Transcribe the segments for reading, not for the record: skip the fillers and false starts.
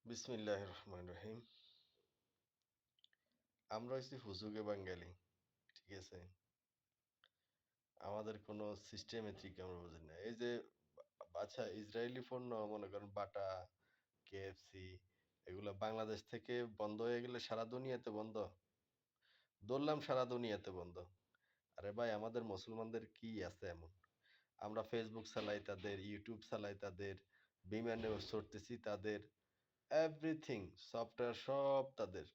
বিসমিল্লাহির রহমানির রহিম। আমরা হচ্ছি হুজুগে বাঙালি। ঠিক আছে? আমাদের কোনো সিস্টেমেটিক আমরা বুঝি না। এই যে আচ্ছা ইসরায়েলি পণ্য মনে করেন বাটা, KFC এগুলা বাংলাদেশ থেকে বন্ধ হয়ে গেলে সারা দুনিয়াতে বন্ধ? ধরলাম সারা দুনিয়াতে বন্ধ। আরে ভাই আমাদের মুসলমানদের কি আছে এমন? আমরা Facebook চালাই তাদের, YouTube চালাই তাদের, বিমানে চড়তেছি তাদের, এভরিথিং সফটওয়্যার সব তাদের।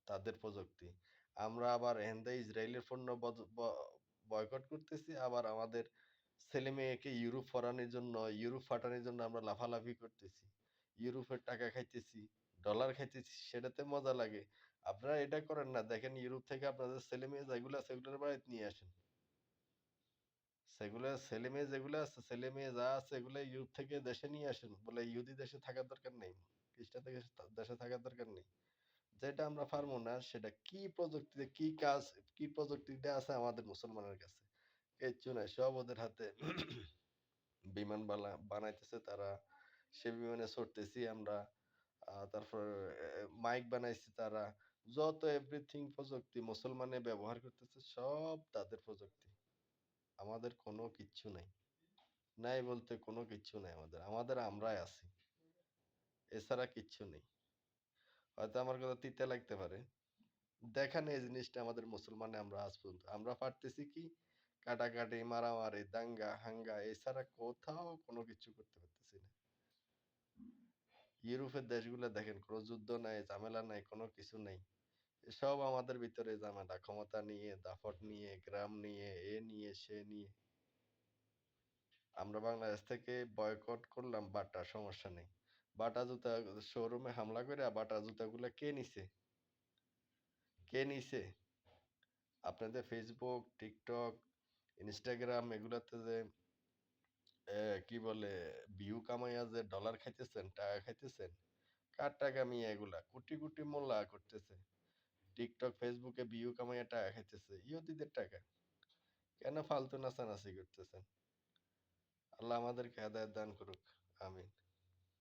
তাদের প্রযুক্তি। আমরা আবার এহেনদে ইসরায়েলের পণ্য বয়কট করতেছি, আবার আমাদের ছেলে-মেয়েকে ইউরোপ পড়ানোর জন্য, ইউরোপ পাঠানোর জন্য আমরা লাফালাফি করতেছি। ইউরোপের টাকা খাইতেছি, ডলার খাইতেছি, সেটাতে মজা লাগে। আপনারা এটা করেন না। দেখেন ইউরোপ থেকে আপনাদের ছেলে-মেয়ে যেগুলো আছে সেগুলোর বাড়িতে নিয়ে আসেন। সেগুলো ছেলে-মেয়ে যেগুলো আছে, ছেলে-মেয়ে যা আছে এগুলো ইউরোপ থেকে দেশে নিয়ে আসেন। বলে ইহুদি দেশে থাকার দরকার নেই। খ্রিস্টান দেশে থাকার দরকার নেই। যেটা আমরা পারবো না সেটা কি প্রযুক্তিতে কি কাজ কি প্রযুক্তিটা আছে আমাদের মুসলমানের কাছে কিচ্ছু নাই, সব ওদের হাতে। বিমান বানাইতেছে তারা, সে বিমানে চড়তেছি আমরা। তারপর মাইক বানাইছে তারা। যত এভরিথিং প্রযুক্তি মুসলমানে ব্যবহার করতেছে সব তাদের প্রযুক্তি। আমাদের কোনো কিচ্ছু নাই। নাই বলতে কোনো কিচ্ছু নাই আমাদের। আমাদের আমরাই আছি, এছাড়া কিচ্ছু নেই। হয়তো আমার কথা তিতে লাগতে পারে। দেখেন এই জিনিসটা আমাদের মুসলমানে আমরা আজ পর্যন্ত আমরা পারতেছি কি কাটাকাটি, মারামারি, দাঙ্গা হাঙ্গা এছাড়া কোথাও কোনো কিছু করতে পারতেছি না। ইউরোপের দেশগুলো দেখেন কোনো যুদ্ধ নাই, ঝামেলা নাই, কোনো কিছু নাই। সব আমাদের ভিতরে ঝামেলা, ক্ষমতা নিয়ে, দাপট নিয়ে, গ্রাম নিয়ে, এ নিয়ে সে নিয়ে। আমরা বাংলাদেশ থেকে বয়কট করলাম বাটা, সমস্যা নেই। বাটা জুতা শোরুমে হামলা করে বাটা জুতাগুলা কে নিছে? কে নিছে? আপনাদের ফেসবুক, টিকটক, ইনস্টাগ্রাম এগুলাতে যে কি বলে ভিউ কামাইয়া যে ডলার খাইতেছেন, টাকা খাইতেছেন, কার টাকা মিয়া এগুলা? কোটি কোটি মোল্লা করতেছে। টিকটক, ফেসবুকে ভিউ কামাইয়া টাকা খাইতেছে। ইহুদিদের টাকা। কেন ফালতু নাচানাচি করতেছেন? আল্লাহ আমাদেরকে হেদায়েত দান করুক। আমিন।